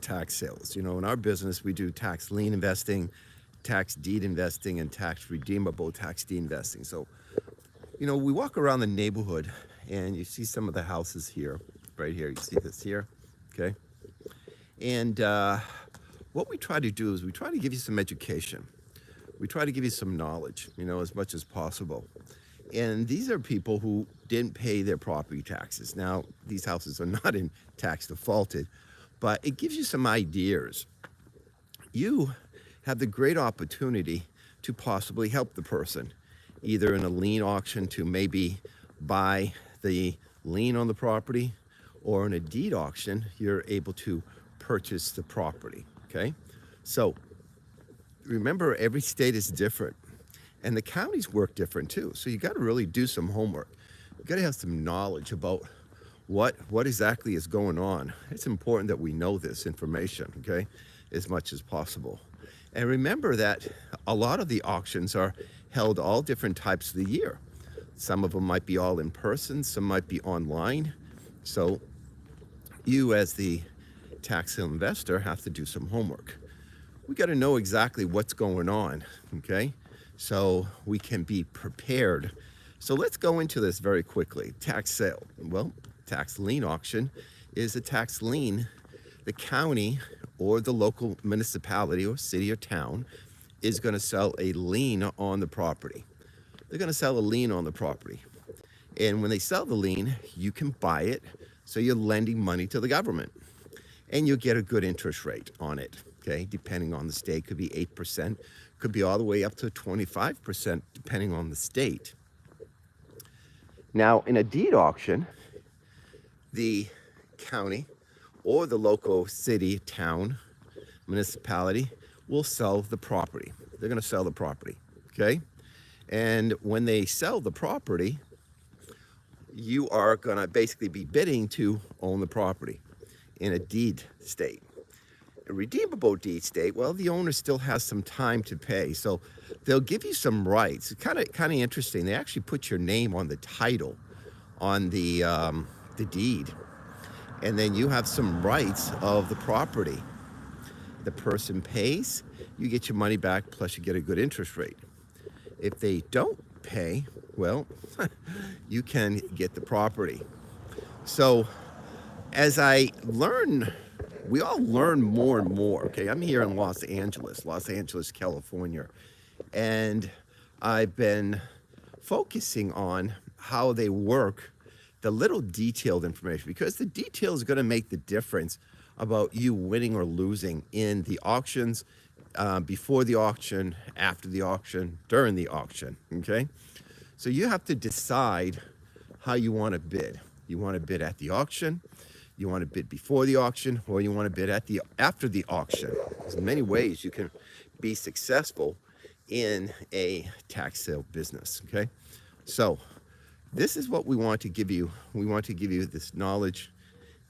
tax sales. You know, in our business, we do tax lien investing, tax deed investing, and tax redeemable tax deed investing. So, you know, we walk around the neighborhood and you see some of the houses here, right here. You see this here, okay? And what we try to do is we try to give you some education. We try to give you some knowledge, you know, as much as possible. And these are people who didn't pay their property taxes. Now, these houses are not in tax defaulted, but it gives you some ideas. You have the great opportunity to possibly help the person, either in a lien auction to maybe buy the lien on the property, or in a deed auction, you're able to purchase the property, okay? So remember, every state is different. And the counties work different too. So you got to really do some homework. You got to have some knowledge about what exactly is going on. It's important that we know this information, okay, as much as possible. And remember that a lot of the auctions are held all different types of the year. Some of them might be all in person, some might be online. So you, as the tax sale investor, have to do some homework. We got to know exactly what's going on, okay? So we can be prepared. So let's go into this very quickly. Tax sale. Well, tax lien auction is a tax lien. The county or the local municipality or city or town is going to sell a lien on the property. They're going to sell a lien on the property. And when they sell the lien, you can buy it. So you're lending money to the government. And you'll get a good interest rate on it, okay? Depending on the state, could be 8%. Could be all the way up to 25%, depending on the state. Now, in a deed auction, the county or the local city, town, municipality will sell the property. They're going to sell the property, okay? And when they sell the property, you are going to basically be bidding to own the property in a deed state. A redeemable deed state, well, the owner still has some time to pay, so they'll give you some rights. It's kind of interesting. They actually put your name on the title, on the deed, and then you have some rights of the property. The person pays, you get your money back, plus you get a good interest rate. If they don't pay, well, you can get the property. So as I learn, we all learn more and more, okay? I'm here in Los Angeles, California, and I've been focusing on how they work, the little detailed information, because the detail is going to make the difference about you winning or losing in the auctions, before the auction, after the auction, during the auction, okay? So you have to decide how you want to bid. You want to bid at the auction, you want to bid before the auction, or you want to bid at after the auction. There's many ways you can be successful in a tax sale business, okay? So this is what we want to give you. We want to give you this knowledge,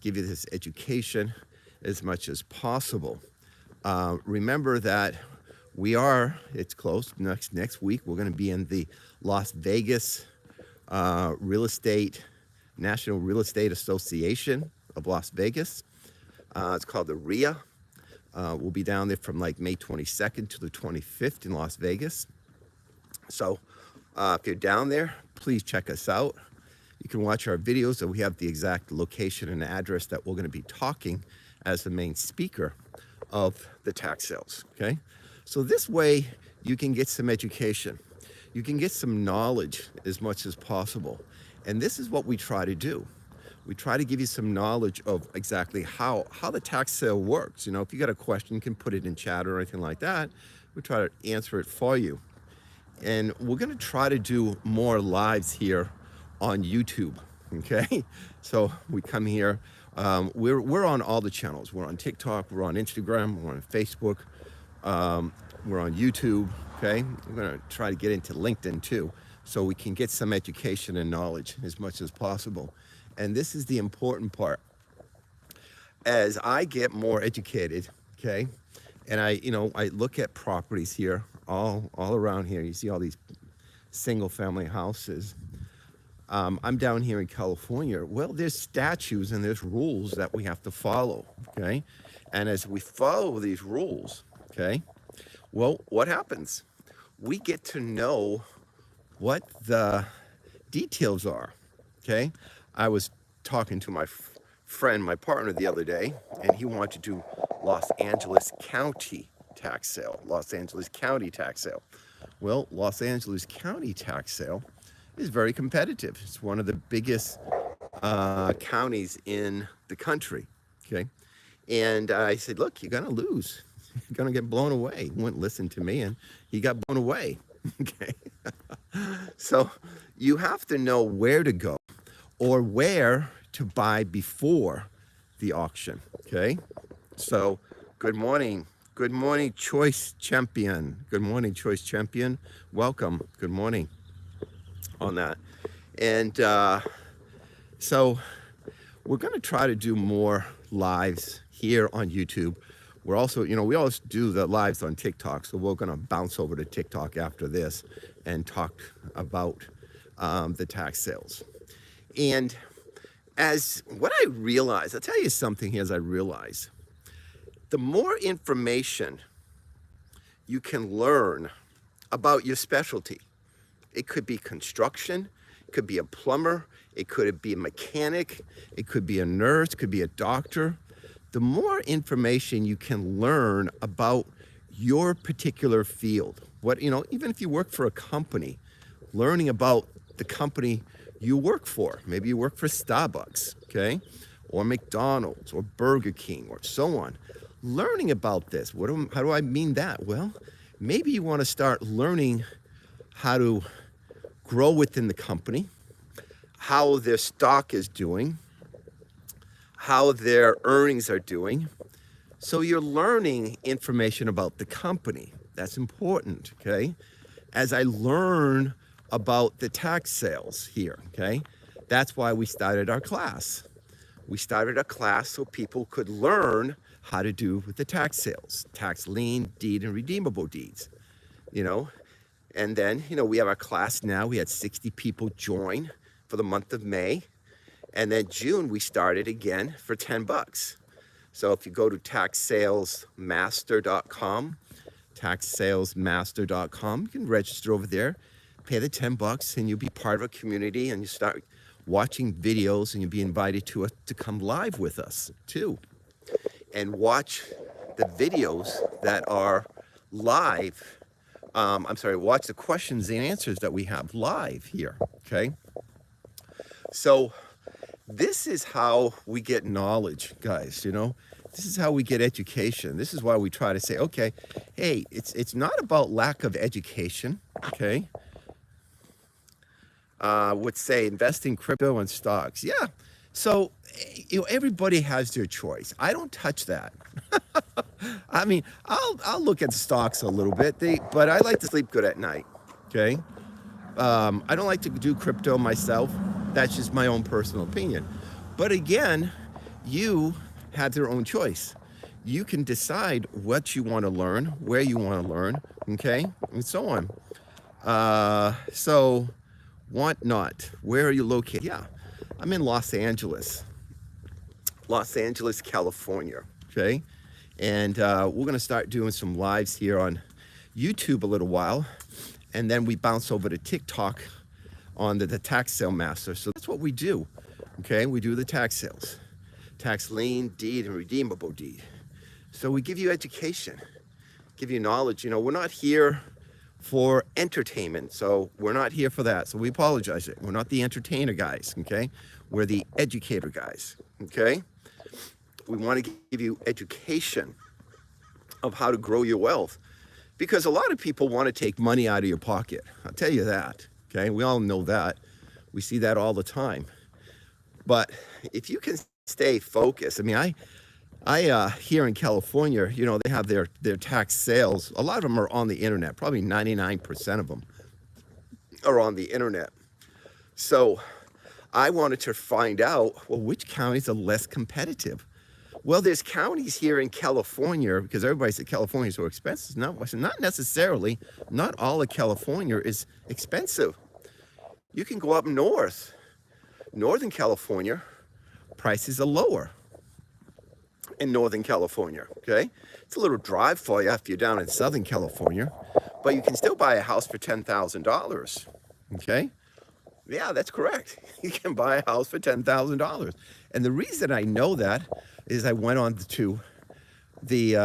give you this education as much as possible. Remember that it's close. Next week, we're going to be in the Las Vegas National Real Estate Association of Las Vegas. It's called the RIA. We'll be down there from like May 22nd to the 25th in Las Vegas. So if you're down there, please check us out. You can watch our videos, so we have the exact location and address that we're going to be talking as the main speaker of the tax sales, okay? So this way you can get some education. You can get some knowledge as much as possible. And this is what we try to do. We try to give you some knowledge of exactly how the tax sale works. You know, if you got a question, you can put it in chat or anything like that. We try to answer it for you. And we're going to try to do more lives here on YouTube, okay? So we come here. We're on all the channels. We're on TikTok, we're on Instagram, we're on Facebook, we're on YouTube, okay? We're going to try to get into LinkedIn too, so we can get some education and knowledge as much as possible. And this is the important part. As I get more educated, okay, and I look at properties here, all around here. You see all these single family houses. I'm down here in California. Well, there's statutes and there's rules that we have to follow, okay? And as we follow these rules, okay, well, what happens? We get to know what the details are, okay? I was talking to my friend, my partner the other day, and he wanted to do Los Angeles County tax sale, Los Angeles County tax sale. Well, Los Angeles County tax sale is very competitive. It's one of the biggest counties in the country, okay? And I said, look, you're gonna lose. You're gonna get blown away. He wouldn't listen to me, and he got blown away, okay? So you have to know where to go or where to buy before the auction, okay? So good morning. Good morning, Choice Champion. Good morning, Choice Champion. Welcome. Good morning on that. And so we're going to try to do more lives here on YouTube. We're also, we always do the lives on TikTok. So we're going to bounce over to TikTok after this and talk about the tax sales. And as what I realize, I'll tell you something here as I realize, the more information you can learn about your specialty, it could be construction, it could be a plumber, it could be a mechanic, it could be a nurse, it could be a doctor. The more information you can learn about your particular field, even if you work for a company, learning about the company you work for. Maybe you work for Starbucks, okay? Or McDonald's or Burger King or so on. Learning about this, how do I mean that? Well, maybe you want to start learning how to grow within the company, how their stock is doing, how their earnings are doing. So you're learning information about the company. That's important, okay? As I learn about the tax sales here, okay? That's why we started our class. We started a class so people could learn how to do with the tax sales, tax lien, deed, and redeemable deeds, And then, we have our class now. We had 60 people join for the month of May. And then June, we started again for $10. So if you go to taxsalesmaster.com, taxsalesmaster.com, you can register over there, pay the $10, and you'll be part of a community, and you start watching videos, and you'll be invited to come live with us too, and watch the videos that are live. Watch the questions and answers that we have live here, okay? So this is how we get knowledge, guys, This is how we get education. This is why we try to say, okay, hey, it's not about lack of education, okay? Would say invest in crypto and stocks. Yeah. So, everybody has their choice. I don't touch that. I mean, I'll look at stocks a little bit, but I like to sleep good at night, okay? I don't like to do crypto myself. That's just my own personal opinion. But again, you have your own choice. You can decide what you want to learn, where you want to learn, okay? And so on. So, whatnot, where are you located? Yeah, I'm in Los Angeles, California, okay? And we're going to start doing some lives here on YouTube a little while, and then we bounce over to TikTok on the tax sale master. So that's what we do, okay? We do the tax sales, tax lien, deed, and redeemable deed. So we give you education, give you knowledge. We're not here for entertainment, so we're not here for that. So we apologize. We're not the entertainer guys, okay? We're the educator guys, okay? We want to give you education of how to grow your wealth, because a lot of people want to take money out of your pocket. I'll tell you that, okay? We all know that. We see that all the time. But if you can stay focused, I here in California, they have their tax sales. A lot of them are on the internet. Probably 99% of them are on the internet. So I wanted to find out, well, which counties are less competitive? Well, there's counties here in California, because everybody said California is so expensive. Not necessarily. Not all of California is expensive. You can go up north. Northern California, prices are lower. in Northern California, okay? It's a little drive for you if you're down in Southern California, but you can still buy a house for $10,000, okay? Yeah, that's correct. You can buy a house for $10,000. And the reason I know that is I went on to the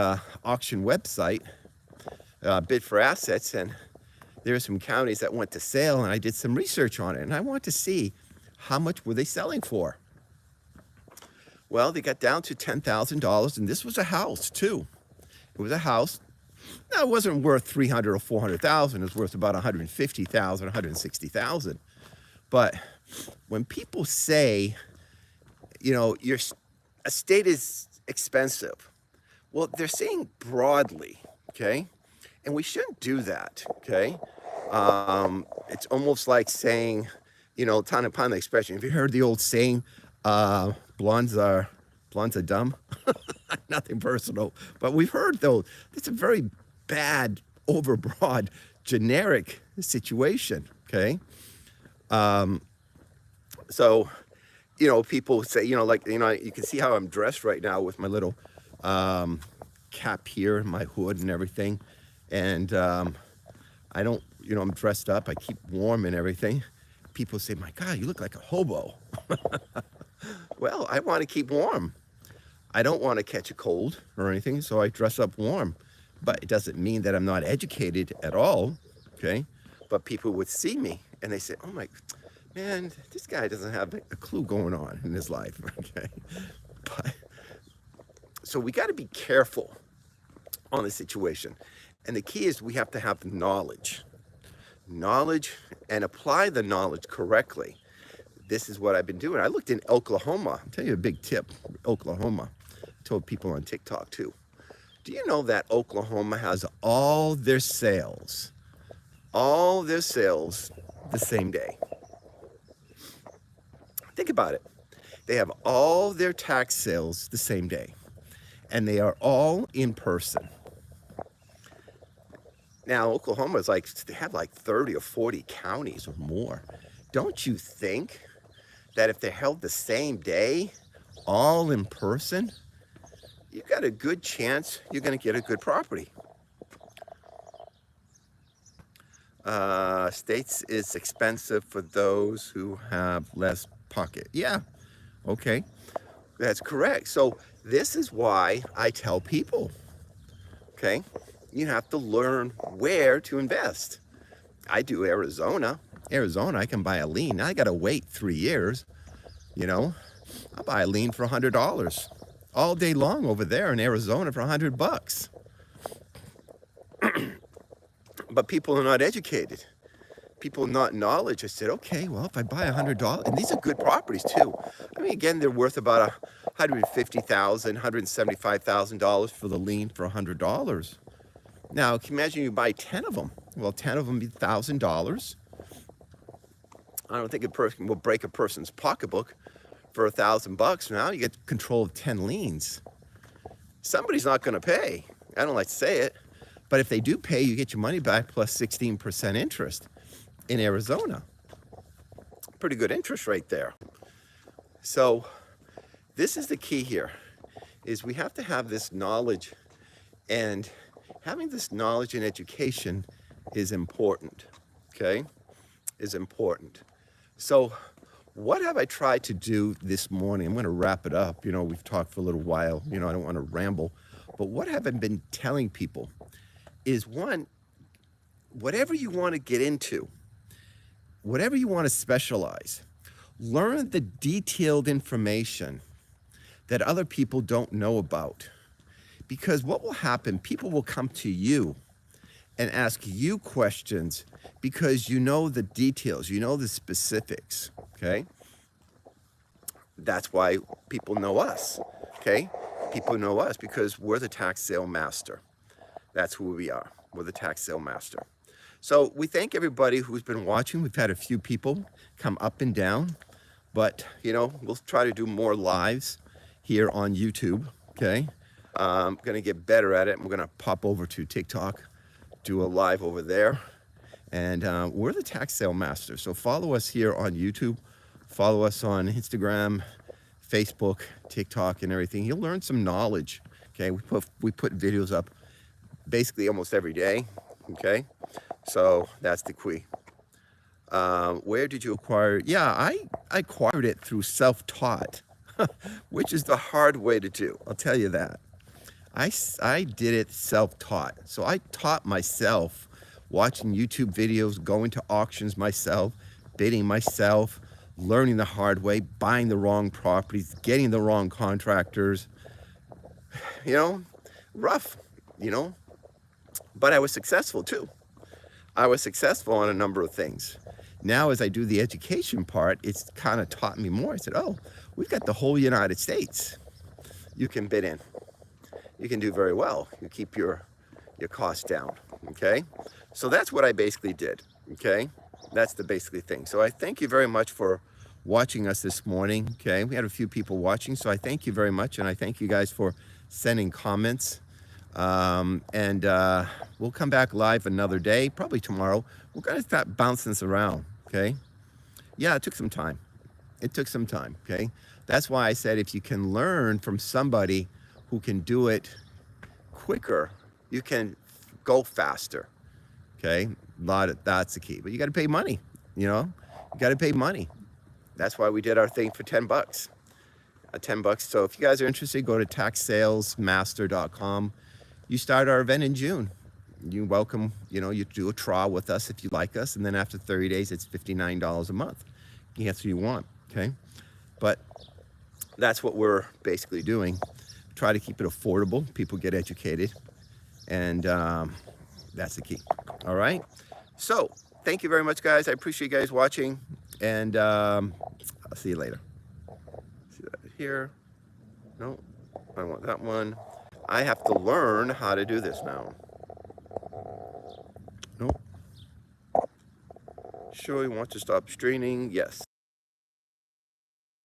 auction website, Bid for Assets, and there are some counties that went to sale, and I did some research on it, and I want to see how much were they selling for. Well, they got down to $10,000, and this was a house too. It was a house. Now, it wasn't worth 300 or 400,000. It was worth about 150,000, 160,000. But when people say, you know, your estate is expensive, well, they're saying broadly, okay? And we shouldn't do that, okay? It's almost like saying, you know, ton upon the expression. Have you heard the old saying, blondes are dumb? Nothing personal, but we've heard though, it's a very bad, overbroad, generic situation, okay? So, you know, people say, you know, like, you know, you can see how I'm dressed right now with my little cap here, my hood and everything. And I don't, you know, I'm dressed up, I keep warm and everything. People say, my God, you look like a hobo. Well, I want to keep warm. I don't want to catch a cold or anything, so I dress up warm. But it doesn't mean that I'm not educated at all, okay? But people would see me and they say, oh my, man, this guy doesn't have a clue going on in his life, okay? But, so we got to be careful on the situation. And the key is we have to have knowledge. Knowledge, and apply the knowledge correctly. This is what I've been doing. I looked in Oklahoma. I'll tell you a big tip, Oklahoma. I told people on TikTok too. Do you know that Oklahoma has all their sales the same day? Think about it. They have all their tax sales the same day, and they are all in person. Now, Oklahoma is like, they have like 30 or 40 counties or more. Don't you think that if they're held the same day, all in person, you got a good chance you're going to get a good property? States is expensive for those who have less pocket. Yeah, okay, that's correct. So this is why I tell people, okay, you have to learn where to invest. I do Arizona, I can buy a lien. Now I got to wait 3 years, you know. I'll buy a lien for $100 all day long over there in Arizona for $100. But people are not educated. People not knowledge. I said, okay, well, if I buy $100, and these are good properties too. I mean, again, they're worth about $150,000, $175,000 for the lien for $100. Now, can you imagine you buy 10 of them? Well, 10 of them be $1,000. I don't think a person will break a person's pocketbook for $1,000. Now you get control of 10 liens. Somebody's not going to pay. I don't like to say it, but if they do pay, you get your money back plus 16% interest in Arizona. Pretty good interest rate there. So this is the key here, is we have to have this knowledge, and having this knowledge and education is important, okay? Is important. So what have I tried to do this morning? I'm going to wrap it up. You know, we've talked for a little while. You know, I don't want to ramble. But what have I been telling people is, one, whatever you want to get into, whatever you want to specialize, learn the detailed information that other people don't know about. Because what will happen, people will come to you and ask you questions because you know the details, you know the specifics, okay? That's why people know us, okay? People know us because we're the tax sale master. That's who we are. We're the tax sale master. So we thank everybody who's been watching. We've had a few people come up and down, but you know, we'll try to do more lives here on YouTube, okay? I'm gonna get better at it. We're gonna pop over to TikTok, do a live over there. And we're the tax sale master. So follow us here on YouTube, follow us on Instagram, Facebook, TikTok, and everything. You'll learn some knowledge. Okay, we put videos up basically almost every day. Okay, so that's the key. Where did you acquire it? Yeah, I acquired it through self-taught, which is the hard way to do. I'll tell you that. I did it self-taught. So I taught myself watching YouTube videos, going to auctions myself, bidding myself, learning the hard way, buying the wrong properties, getting the wrong contractors, you know, rough, you know, but I was successful too. I was successful on a number of things. Now, as I do the education part, it's kind of taught me more. I said, oh, we've got the whole United States you can bid in. You can do very well. You keep your costs down, okay? So that's what I basically did, okay? That's the basically thing. So I thank you very much for watching us this morning, okay? We had a few people watching, so I thank you very much, and I thank you guys for sending comments. We'll come back live another day, probably tomorrow. We're gonna start bouncing this around, okay? Yeah, it took some time. It took some time, okay? That's why I said if you can learn from somebody who can do it quicker, you can go faster, okay? That's the key, but you gotta pay money, you know? You gotta pay money. That's why we did our thing for 10 bucks. 10 bucks. So if you guys are interested, go to taxsalesmaster.com. You start our event in June. You welcome, you know, you do a trial with us if you like us, and then after 30 days, it's $59 a month. That's what you want, okay? But that's what we're basically doing. Try to keep it affordable. People get educated, and that's the key. All right? So thank you very much, guys. I appreciate you guys watching, and I'll see you later. See that here? No, I want that one. I have to learn how to do this now. Nope. Sure, you want to stop streaming? Yes.